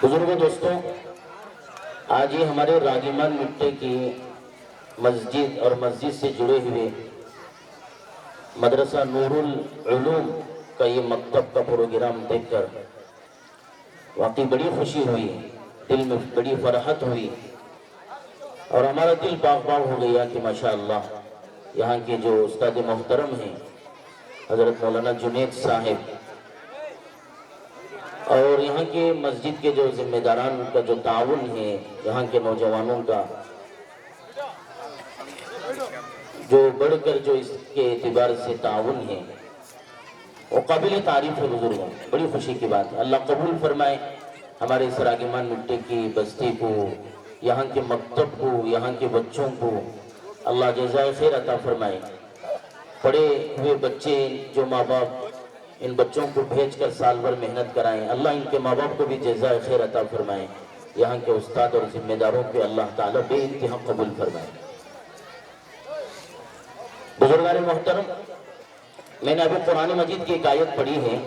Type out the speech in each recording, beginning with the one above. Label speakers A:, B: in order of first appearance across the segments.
A: بزرگوں دوستوں، آج یہ ہمارے راگیمان مٹی کی مسجد اور مسجد سے جڑے ہوئے مدرسہ نور العلوم کا یہ مکتب کا پروگرام دیکھ کر واقعی بڑی خوشی ہوئی، دل میں بڑی فرحت ہوئی اور ہمارا دل باغ باغ ہو گیا کہ ماشاءاللہ یہاں کے جو استاد محترم ہیں حضرت مولانا جنید صاحب اور یہاں کے مسجد کے جو ذمہ داران کا جو تعاون ہے، یہاں کے نوجوانوں کا جو بڑھ کر جو اس کے اعتبار سے تعاون ہے وہ قابل تعریف ہے بزرگوں، بڑی خوشی کی بات ہے۔ اللہ قبول فرمائے ہمارے اس راگیمان مٹی کی بستی کو، یہاں کے مکتب کو، یہاں کے بچوں کو اللہ جزائے خیر عطا فرمائے۔ پڑے ہوئے بچے جو ماں باپ ان بچوں کو بھیج کر سال بھر محنت کرائیں، اللہ ان کے ماں باپ کو بھی جزائے خیر عطا فرمائے۔ یہاں کے استاد اور ذمہ داروں کے اللہ تعالیٰ بے انتہا قبول فرمائے۔ بزرگان محترم، میں نے ابھی قرآن مجید کی ایک آیت پڑھی ہے،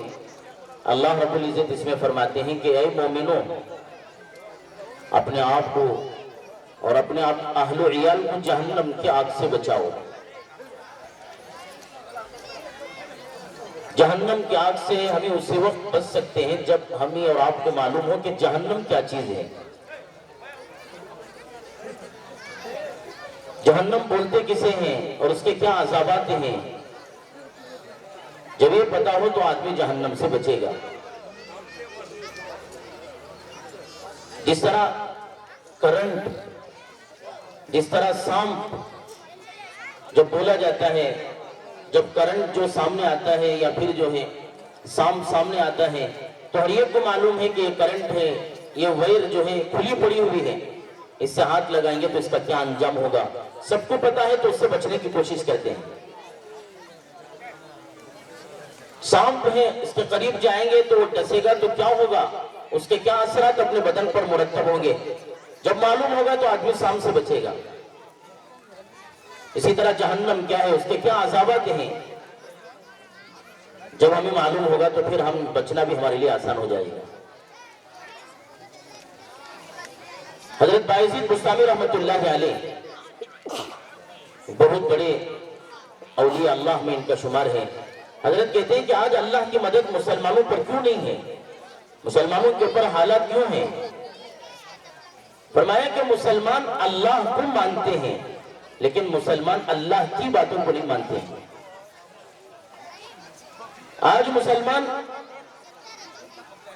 A: اللہ رب العزت اس میں فرماتے ہیں کہ اے مومنوں، اپنے آپ کو اور اپنے اہل و عیال کو جہنم کی آگ سے بچاؤ۔ جہنم کی آگ سے ہمیں اسی وقت بچ سکتے ہیں جب ہمیں اور آپ کو معلوم ہو کہ جہنم کیا چیز ہے، جہنم بولتے کسے ہیں اور اس کے کیا عذابات ہیں۔ جب یہ پتا ہو تو آدمی جہنم سے بچے گا۔ جس طرح کرنٹ، جس طرح سانپ جب بولا جاتا ہے، جب کرنٹ جو سامنے آتا ہے یا پھر جو ہے سانپ سامنے آتا ہے تو ہر ایک کو معلوم ہے کہ یہ کرنٹ ہے، یہ وائر جو ہے کھلی پڑی ہوئی ہے، اس سے ہاتھ لگائیں گے تو اس کا کیا انجام ہوگا، سب کو پتا ہے تو اس سے بچنے کی کوشش کرتے ہیں۔ سانپ ہے، اس کے قریب جائیں گے تو وہ ڈسے گا تو کیا ہوگا، اس کے کیا اثرات اپنے بدن پر مرتب ہوں گے، جب معلوم ہوگا تو آدمی سانپ سے بچے گا۔ اسی طرح جہنم کیا ہے، اس کے کیا عذابات ہیں، جب ہمیں معلوم ہوگا تو پھر ہم بچنا بھی ہمارے لیے آسان ہو جائے گا۔ حضرت بایزید بستامی رحمت اللہ علیہ بہت بڑے اولیاء اللہ میں ان کا شمار ہے۔ حضرت کہتے ہیں کہ آج اللہ کی مدد مسلمانوں پر کیوں نہیں ہے، مسلمانوں کے اوپر حالات کیوں ہیں؟ فرمایا کہ مسلمان اللہ کو مانتے ہیں لیکن مسلمان اللہ کی باتوں کو نہیں مانتے ہیں۔ آج مسلمان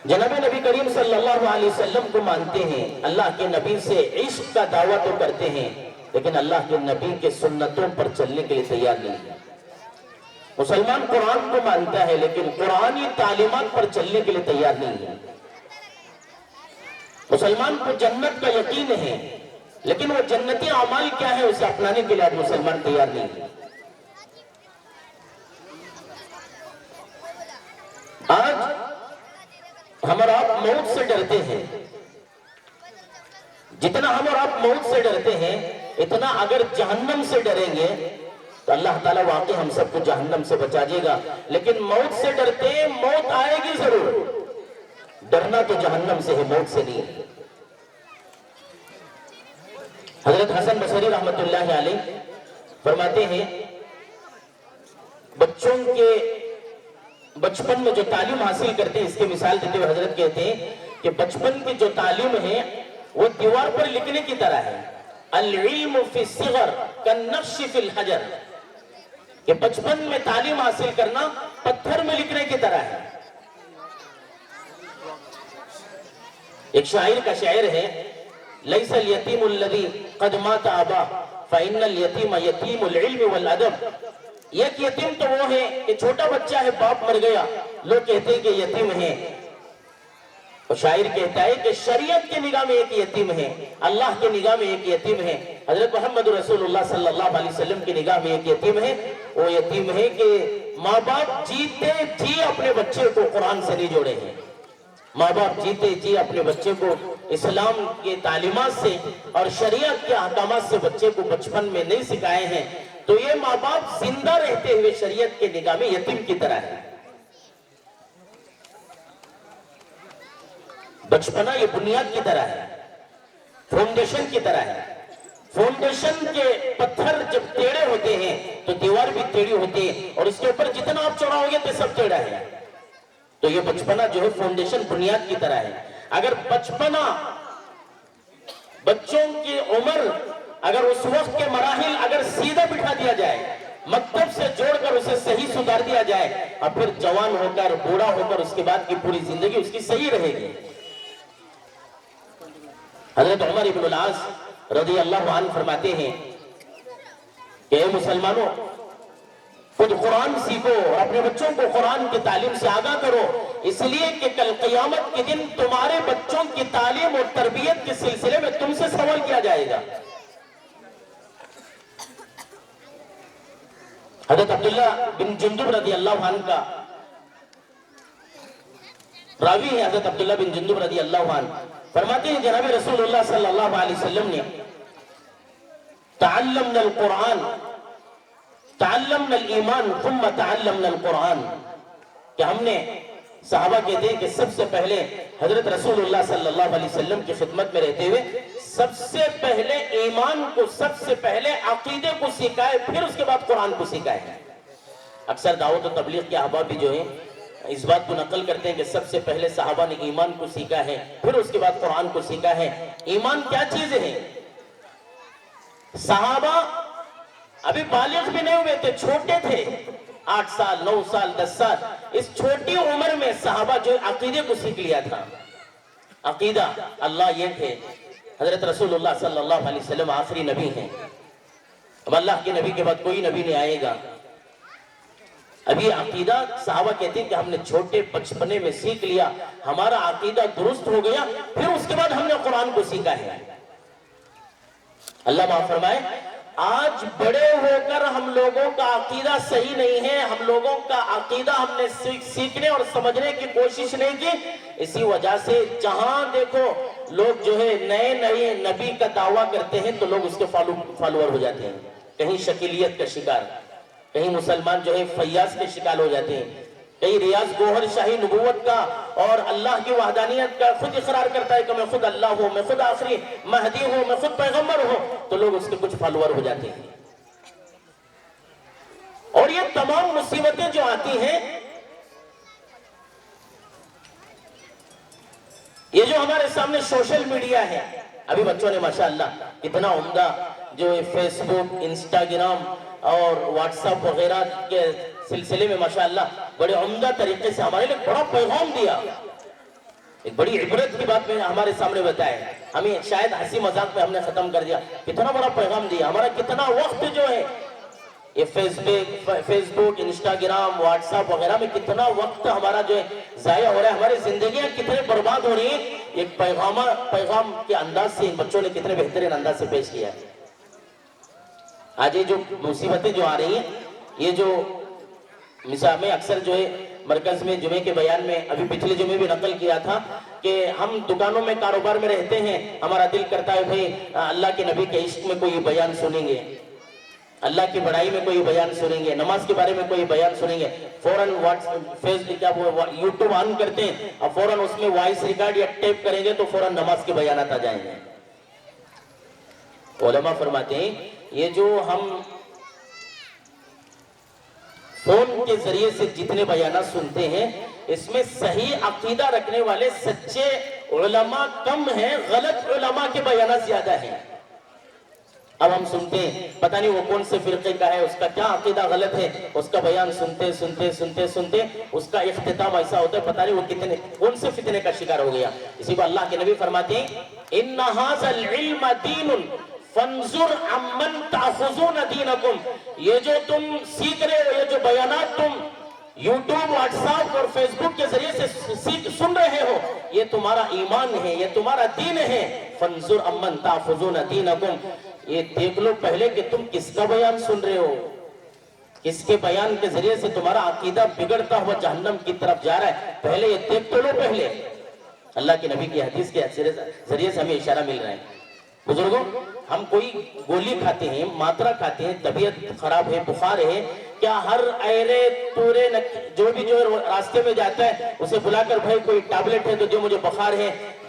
A: جناب نبی کریم صلی اللہ علیہ وسلم کو مانتے ہیں، اللہ کے نبی سے عشق کا دعویٰ تو کرتے ہیں لیکن اللہ کے نبی کے سنتوں پر چلنے کے لیے تیار نہیں ہے۔ مسلمان قرآن کو مانتا ہے لیکن قرآنی تعلیمات پر چلنے کے لیے تیار نہیں ہے۔ مسلمان کو جنت کا یقین ہے لیکن وہ جنتی اعمال کیا ہے اسے اپنانے کے لیے آج مسلمان تیار نہیں ہے۔ آج ہم اور آپ موت سے ڈرتے ہیں، جتنا ہم اور آپ موت سے ڈرتے ہیں اتنا اگر جہنم سے ڈریں گے تو اللہ تعالیٰ واقعی ہم سب کو جہنم سے بچا دے گا، لیکن موت سے ڈرتے ہیں، موت آئے گی ضرور، ڈرنا تو جہنم سے ہے، موت سے نہیں ہے۔ حضرت حسن بصری رحمت اللہ علیہ فرماتے ہیں بچوں کے بچپن میں جو تعلیم حاصل کرتے ہیں، اس کے مثال دیتے ہوئے حضرت کہتے ہیں کہ بچپن کی جو تعلیم ہے وہ دیوار پر لکھنے کی طرح ہے، العلم فی الصغر کالنقش فی الحجر، کہ بچپن میں تعلیم حاصل کرنا پتھر میں لکھنے کی طرح ہے۔ ایک شاعر کا شعر ہے، لیس الیتیم الذی قد مات ابا فإن الیتیم یتیم العلم والادب، ایک یتیم تو وہ ہے کہ چھوٹا بچہ ہے، باپ مر گیا، لوگ کہتے ہیں کہ یتیم ہے، اور شاعر کہتا ہے کہ شریعت کی نگاہ میں ایک یتیم ہے، اللہ کی نگاہ میں ایک یتیم ہے، حضرت محمد رسول اللہ صلی اللہ علیہ وسلم کی نگاہ میں ایک یتیم ہے، وہ یتیم ہے کہ ماں باپ جیتے جی اپنے بچے کو قرآن سے نہیں جوڑے ہیں، ماں باپ جیتے جی اپنے بچے کو اسلام کے تعلیمات سے اور شریعت کے احکامات سے بچے کو بچپن میں نہیں سکھائے ہیں، تو یہ ماں باپ زندہ رہتے ہوئے شریعت کے نگاہ میں یتیم کی طرح ہے۔ بچپنا یہ بنیاد کی طرح ہے، فاؤنڈیشن کی طرح ہے. فاؤنڈیشن کے پتھر جب ٹیڑھے ہوتے ہیں تو دیوار بھی ٹیڑھی ہوتی ہے، اور اس کے اوپر جتنا آپ چوڑا ہوگے تو سب ٹیڑھا ہے. تو یہ بچپنا جو ہے فاؤنڈیشن بنیاد کی طرح ہے. اگر بچپنا، بچوں کی عمر، اگر اس وقت کے مراحل اگر سیدھا بٹھا دیا جائے، مکتب سے جوڑ کر اسے صحیح سدھار دیا جائے، اور پھر جوان ہو کر بوڑھا ہو کر اس کے بعد کی پوری زندگی اس کی صحیح رہے گی. حضرت عمر ابن العاص رضی اللہ عنہ فرماتے ہیں کہ اے مسلمانوں، خود قرآن سیکھو اور اپنے بچوں کو قرآن کی تعلیم سے آگاہ کرو، اس لیے کہ کل قیامت کے دن تمہارے بچوں کی تعلیم اور تربیت کے سلسلے میں تم سے سوال کیا جائے گا. حضرت عبداللہ بن جندب رضی اللہ عنہ کا راوی ہے، حضرت عبداللہ بن جندب رضی اللہ عنہ فرماتے ہیں جناب رسول اللہ صلی اللہ علیہ وسلم نے تعلمنا القرآن، تعلمنا الایمان ثم تعلمنا القرآن، کہ ہم نے، صحابہ کہتے ہیں کہ سب سے پہلے حضرت رسول اللہ صلی اللہ علیہ وسلم کی خدمت میں رہتے ہوئے سب سے پہلے ایمان کو، سب سے پہلے عقیدے کو سکھائے، پھر اس کے بعد قرآن کو سکھائے. اکثر دعوت و تبلیغ کے احباب بھی جو ہیں اس بات کو نقل کرتے ہیں کہ سب سے پہلے صحابہ نے ایمان کو سیکھا ہے، پھر اس کے بعد قرآن کو سیکھا ہے. ایمان کیا چیز ہے؟ صحابہ ابھی بالغ بھی نہیں ہوئے تھے، چھوٹے تھے، 8 سال 9 سال 10 سال، اس چھوٹی عمر میں صحابہ جو عقیدے کو سیکھ لیا تھا. عقیدہ اللہ یہ تھے، حضرت رسول اللہ صلی اللہ علیہ وسلم آخری نبی ہیں، اب اللہ کے نبی کے بعد کوئی نبی نہیں آئے گا. ابھی عقیدہ صحابہ کہتے ہیں کہ ہم نے چھوٹے بچپنے میں سیکھ لیا، ہمارا عقیدہ درست ہو گیا، پھر اس کے بعد ہم نے قرآن کو سیکھا ہے. اللہ معاف فرمائے، آج بڑے ہو کر ہم لوگوں کا عقیدہ صحیح نہیں ہے، ہم لوگوں کا عقیدہ ہم نے سیکھنے اور سمجھنے کی کوشش نہیں کی. اسی وجہ سے جہاں دیکھو لوگ جو ہے نئے نئے نبی کا دعویٰ کرتے ہیں تو لوگ اس کے فالوور ہو جاتے ہیں. کہیں شکیلیت کا شکار، کہیں مسلمان جو ہے فیاض کے شکار ہو جاتے ہیں، کہیں ریاض گوہر شاہی نبوت کا اور اللہ کی وحدانیت کا خود اقرار کرتا ہے کہ میں خود اللہ ہوں، میں خود آخری مہدی ہوں، میں خود پیغمبر ہوں، تو لوگ اس کے کچھ فالوور ہو جاتے ہیں. اور یہ تمام مصیبتیں جو آتی ہیں، یہ جو ہمارے سامنے سوشل میڈیا ہے، ابھی بچوں نے ماشاءاللہ اتنا عمدہ جو فیس بک، انسٹاگرام اور واٹس ایپ وغیرہ کے سلسلے میں ماشاءاللہ بڑے عمدہ طریقے سے ہمارے لیے بڑا پیغام دیا، ایک بڑی عبرت کی بات میں ہمارے سامنے بتایا. ہمیں شاید ہنسی مذاق میں ہم نے ختم کر دیا، کتنا بڑا پیغام دیا. ہمارا کتنا وقت جو ہے یہ فیس بک، انسٹاگرام، واٹس ایپ وغیرہ میں کتنا وقت ہمارا جو ہے ضائع ہو رہا ہے، ہماری زندگیاں کتنے برباد ہو رہی ہیں. ایک پیغام کے انداز سے ان بچوں نے کتنے بہترین انداز سے پیش کیا ہے. آج یہ جو مصیبتیں جو آ رہی ہیں، یہ جو مثال میں اکثر جو ہے مرکز میں جمعے کے بیان میں ابھی پچھلے جمعے بھی نقل کیا تھا کہ ہم دکانوں میں کاروبار میں رہتے ہیں، ہمارا دل کرتا ہے بھئی اللہ کے نبی کے عشق میں کوئی بیان سنیں گے، اللہ کی بڑائی میں کوئی بیان سنیں گے، نماز کے بارے میں کوئی بیان سنیں گے، فوراً یوٹیوب آن کرتے ہیں اور فوراً اس میں وائس ریکارڈ یا ٹیپ کریں گے تو فوراً نماز کے بیانات آ جائیں گے. علماء فرماتے ہیں یہ جو ہم فون کے ذریعے سے جتنے بیانات سنتے ہیں، اس میں صحیح عقیدہ رکھنے والے سچے علماء کم ہیں، غلط علماء کے بیانات زیادہ ہیں. اب ہم سنتے ہیں پتہ نہیں وہ کون سے فرقے کا ہے، اس کا کیا عقیدہ غلط ہے، اس کا بیان سنتے سنتے سنتے سنتے اس کا اختتام ایسا ہوتا ہے پتہ نہیں وہ کون سے فتنے کا شکار ہو گیا. اسی کو اللہ کے نبی فرماتے ہیں ان ھذا العلم دین فانظر عمن تاخذون دینکم، یہ جو تم سیکھ رہے ہو، یہ جو بیانات تم یوٹیوب، واٹس ایپ اور فیس بک کے ذریعے سے سن رہے ہو، یہ تمہارا ایمان ہے، یہ تمہارا دین ہے. فانظر عمن تاخذون دینکم، یہ دیکھ لو پہلے کہ تم کس کا بیان سن رہے ہو، کس کے بیان کے ذریعے سے تمہارا عقیدہ بگڑتا ہوا جہنم کی طرف جا رہا ہے، پہلے یہ دیکھ تو لو. پہلے اللہ کے نبی کی حدیث کے ذریعے سے ہمیں اشارہ مل رہا ہے. بزرگوں، ہم کوئی گولی کھاتے ہیں، ماترا کھاتے ہیں، طبیعت خراب ہے، بخار ہے، کیا ہر ایرے تورے جو بھی جو راستے میں جاتا ہے اسے بلا کر بھائی کوئی ٹیبلٹ ہے تو جو مجھے بخار ہے،